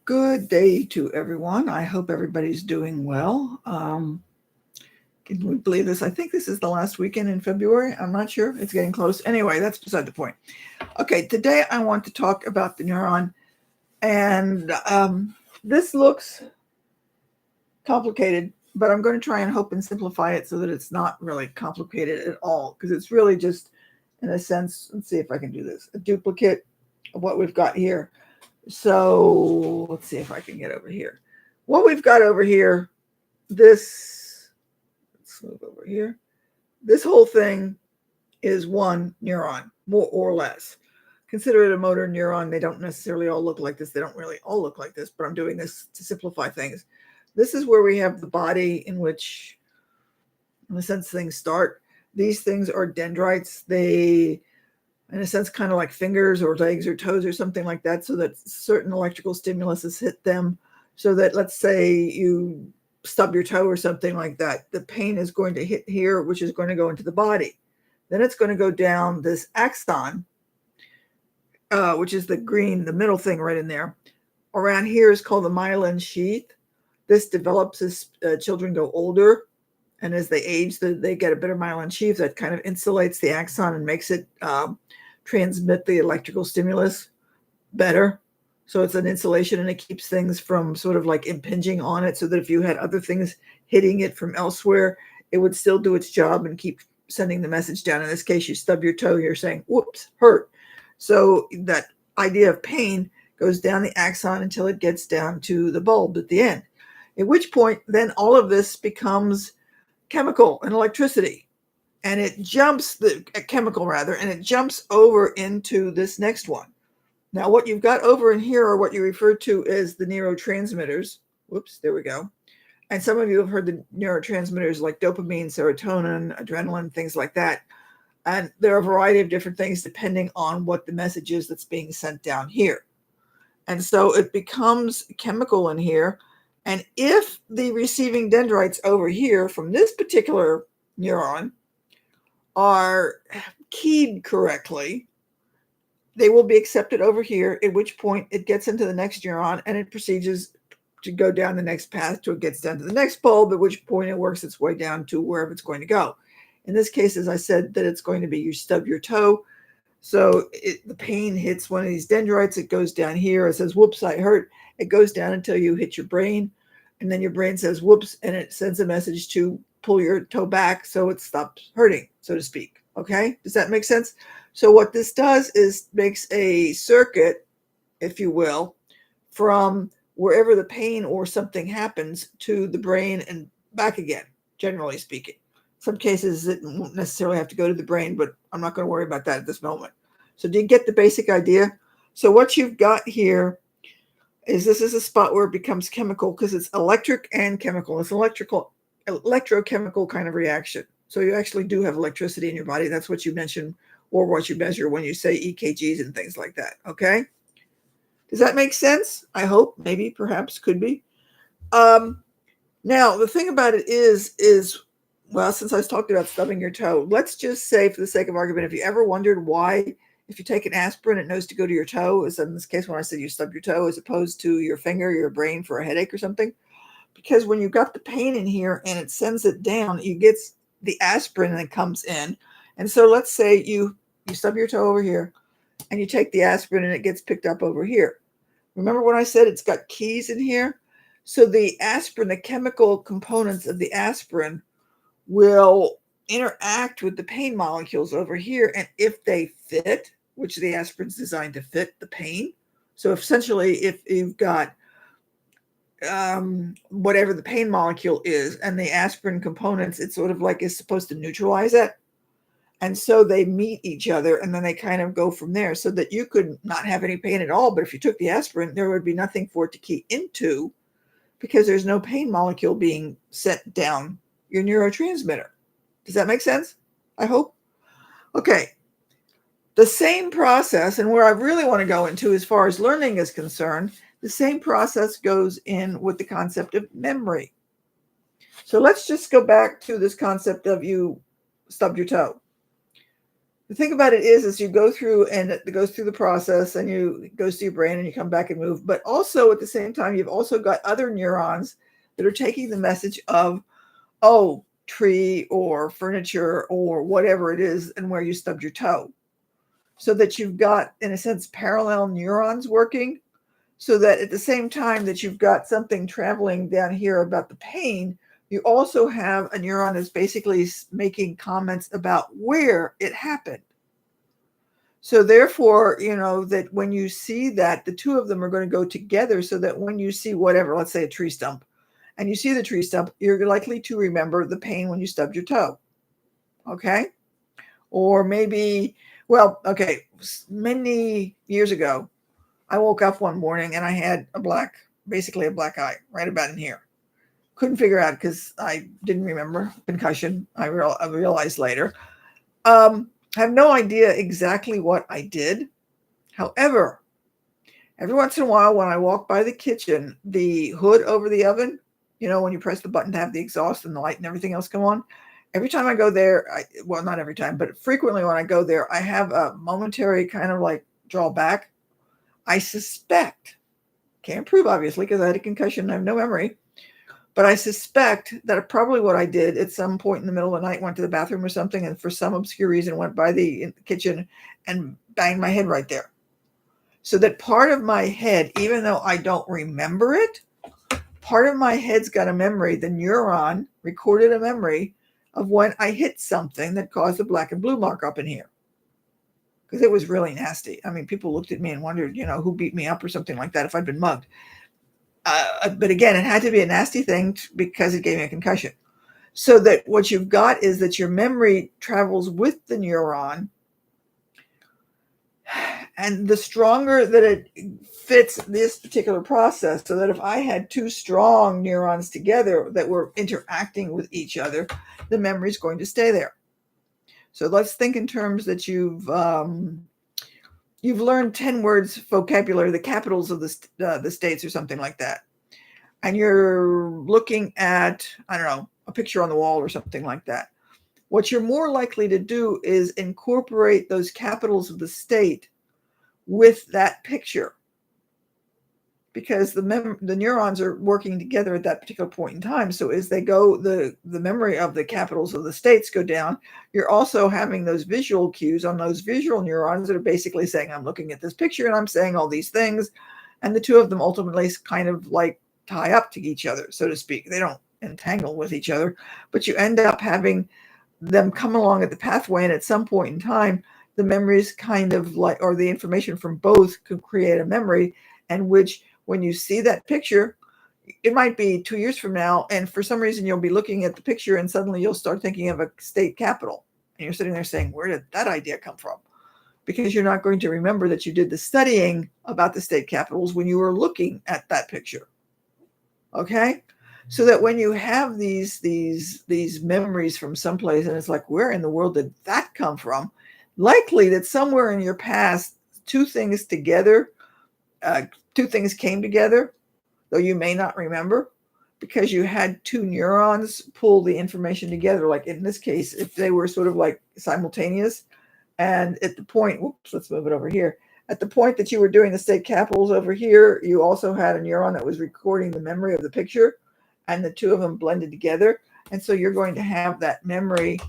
Good day to everyone. I hope everybody's doing well. Can we believe this? I think this is the last weekend in February. I'm not sure. It's getting close. Anyway, that's beside the point. Okay, today I want to talk about the neuron. And this looks complicated, but I'm going to try and hope and simplify it so that it's not really complicated at all, because it's really just, in a sense, let's see if I can do this, a duplicate of what we've got here. So let's see if I can get over here. What we've got over here, let's move over here. This whole thing is one neuron, more or less. Consider it a motor neuron. They don't necessarily all look like this. They don't really all look like this, but I'm doing this to simplify things. This is where we have the body in which, in a sense, things start. These things are dendrites. They, in a sense, kind of like fingers or legs or toes or something like that, so that certain electrical stimulus has hit them. So that, let's say you stub your toe or something like that, the pain is going to hit here, which is going to go into the body. Then it's going to go down this axon, which is the green, the middle thing right in there. Around here is called the myelin sheath. This develops as children go older, and as they age, they get a better myelin sheath that kind of insulates the axon and makes it transmit the electrical stimulus better. So it's an insulation, and it keeps things from sort of like impinging on it, so that if you had other things hitting it from elsewhere, it would still do its job and keep sending the message down. In this case, you stub your toe, you're saying, whoops, hurt. So that idea of pain goes down the axon until it gets down to the bulb at the end. At which point, then all of this becomes chemical and electricity. And it jumps, and it jumps over into this next one. Now, what you've got over in here are what you refer to as the neurotransmitters. Whoops, there we go. And some of you have heard the neurotransmitters like dopamine, serotonin, adrenaline, things like that. And there are a variety of different things depending on what the message is that's being sent down here. And so it becomes chemical in here. And if the receiving dendrites over here from this particular neuron are keyed correctly, they will be accepted over here, at which point it gets into the next neuron and it proceeds to go down the next path till it gets down to the next bulb, at which point it works its way down to wherever it's going to go. In this case, as I said, that it's going to be you stub your toe. So the pain hits one of these dendrites. It goes down here. It says, whoops, I hurt. It goes down until you hit your brain. And then your brain says, whoops, and it sends a message to pull your toe back so it stops hurting, so to speak. Okay? Does that make sense? So what this does is makes a circuit, if you will, from wherever the pain or something happens to the brain and back again, generally speaking. Some cases it won't necessarily have to go to the brain, but I'm not going to worry about that at this moment. So do you get the basic idea? So what you've got here is this is a spot where it becomes chemical because it's electric and chemical. It's electrochemical kind of reaction. So you actually do have electricity in your body. That's what you mention or what you measure when you say EKGs and things like that. Okay? Does that make sense? I hope, maybe, perhaps, could be. Now, the thing about it is, well, since I was talking about stubbing your toe, let's just say, for the sake of argument, if you ever wondered why, if you take an aspirin, it knows to go to your toe, as in this case when I said you stub your toe, as opposed to your finger, your brain for a headache or something, because when you've got the pain in here and it sends it down, you get the aspirin that comes in. And so let's say you stub your toe over here and you take the aspirin and it gets picked up over here. Remember when I said it's got keys in here? So the aspirin, the chemical components of the aspirin will interact with the pain molecules over here. And if they fit, which the aspirin's designed to fit the pain. So essentially, if you've got whatever the pain molecule is and the aspirin components, it's sort of like is supposed to neutralize it. And so they meet each other and then they kind of go from there so that you could not have any pain at all. But if you took the aspirin, there would be nothing for it to key into because there's no pain molecule being sent down your neurotransmitter. Does that make sense? I hope. Okay. The same process, and where I really want to go into as far as learning is concerned, the same process goes in with the concept of memory. So let's just go back to this concept of you stubbed your toe. The thing about it is you go through and it goes through the process and it goes to your brain and you come back and move. But also at the same time, you've also got other neurons that are taking the message of, oh, tree or furniture or whatever it is and where you stubbed your toe. So that you've got, in a sense, parallel neurons working, so that at the same time that you've got something traveling down here about the pain, you also have a neuron that's basically making comments about where it happened. So therefore, that when you see that, the two of them are going to go together, so that when you see whatever, let's say a tree stump, and you see the tree stump, you're likely to remember the pain when you stubbed your toe. Okay? Or maybe, many years ago, I woke up one morning and I had basically a black eye right about in here. Couldn't figure out because I didn't remember concussion. I realized later. I have no idea exactly what I did. However, every once in a while when I walk by the kitchen, the hood over the oven, when you press the button to have the exhaust and the light and everything else come on, every time I go there, not every time, but frequently when I go there, I have a momentary kind of like draw back. I suspect, can't prove obviously because I had a concussion and I have no memory, but I suspect that probably what I did at some point in the middle of the night, went to the bathroom or something, and for some obscure reason went by the kitchen and banged my head right there. So that part of my head, even though I don't remember it, part of my head's got a memory. The neuron recorded a memory of when I hit something that caused a black and blue mark up in here. Because it was really nasty. I mean, people looked at me and wondered, who beat me up or something like that if I'd been mugged. But again, it had to be a nasty thing because it gave me a concussion. So that what you've got is that your memory travels with the neuron. And the stronger that it fits this particular process, so that if I had two strong neurons together that were interacting with each other, the memory is going to stay there. So let's think in terms that you've learned 10 words vocabulary, the capitals of the states or something like that. And you're looking at, I don't know, a picture on the wall or something like that. What you're more likely to do is incorporate those capitals of the state with that picture, because the neurons are working together at that particular point in time. So as they go, the memory of the capitals of the states go down. You're also having those visual cues on those visual neurons that are basically saying, I'm looking at this picture and I'm saying all these things. And the two of them ultimately kind of like tie up to each other, so to speak. They don't entangle with each other, but you end up having them come along at the pathway. And at some point in time, the memories kind of like, or the information from both could create a memory, and which when you see that picture, it might be 2 years from now, and for some reason you'll be looking at the picture and suddenly you'll start thinking of a state capital, and you're sitting there saying, where did that idea come from? Because you're not going to remember that you did the studying about the state capitals when you were looking at that picture. Okay? So that when you have these memories from someplace and it's like, where in the world did that come from? Likely that somewhere in your past, two things came together, though you may not remember, because you had two neurons pull the information together. Like in this case, if they were sort of like simultaneous, and at the point, let's move it over here. At the point that you were doing the state capitals over here, you also had a neuron that was recording the memory of the picture, and the two of them blended together. And so you're going to have that memory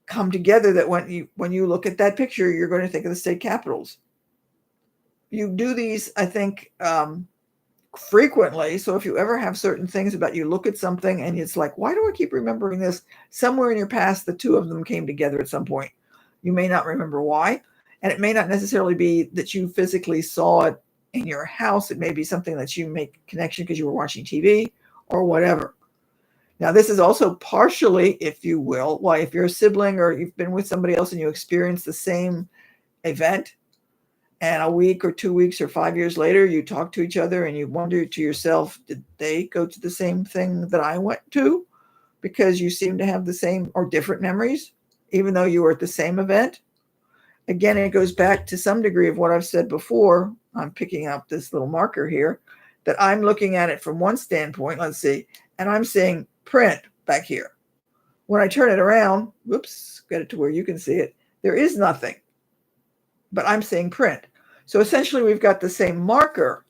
come together, that when you look at that picture, you're going to think of the state capitals. You do these, I think, frequently. So if you ever have certain things about, you look at something and it's like, why do I keep remembering this? Somewhere in your past, the two of them came together at some point. You may not remember why. And it may not necessarily be that you physically saw it in your house. It may be something that you make a connection because you were watching TV or whatever. Now, this is also partially, if you will, why if you're a sibling or you've been with somebody else and you experience the same event, and a week or 2 weeks or 5 years later, you talk to each other and you wonder to yourself, did they go to the same thing that I went to? Because you seem to have the same or different memories, even though you were at the same event. Again, it goes back to some degree of what I've said before. I'm picking up this little marker here, that I'm looking at it from one standpoint, let's see, and I'm seeing print back here. When I turn it around, whoops, get it to where you can see it, There is nothing, but I'm seeing print. So essentially we've got the same marker,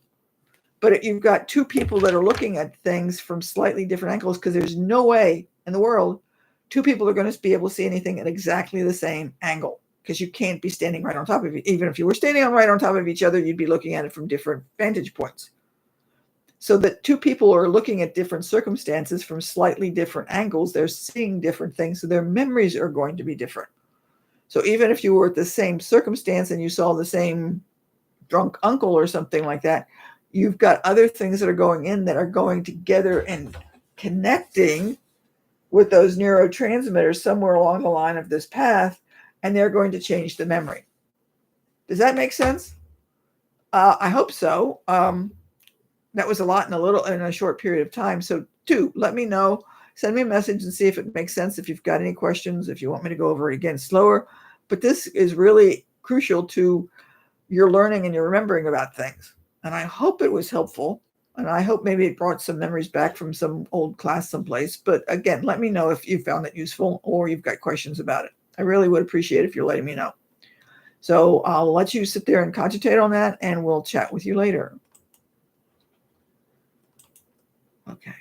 but you've got two people that are looking at things from slightly different angles, because there's no way in the world two people are going to be able to see anything at exactly the same angle, because you can't be standing right on top of it. Even if you were standing right on top of each other, you'd be looking at it from different vantage points. So that two people are looking at different circumstances from slightly different angles. They're seeing different things, so their memories are going to be different. So even if you were at the same circumstance and you saw the same drunk uncle or something like that, you've got other things that are going in that are going together and connecting with those neurotransmitters somewhere along the line of this path, and they're going to change the memory. Does that make sense? I hope so. That was a lot in a short period of time. So do let me know. Send me a message and see if it makes sense. If you've got any questions, if you want me to go over it again slower. But this is really crucial to your learning and your remembering about things. And I hope it was helpful. And I hope maybe it brought some memories back from some old class someplace. But again, let me know if you found it useful or you've got questions about it. I really would appreciate it if you're letting me know. So I'll let you sit there and cogitate on that, and we'll chat with you later. Okay.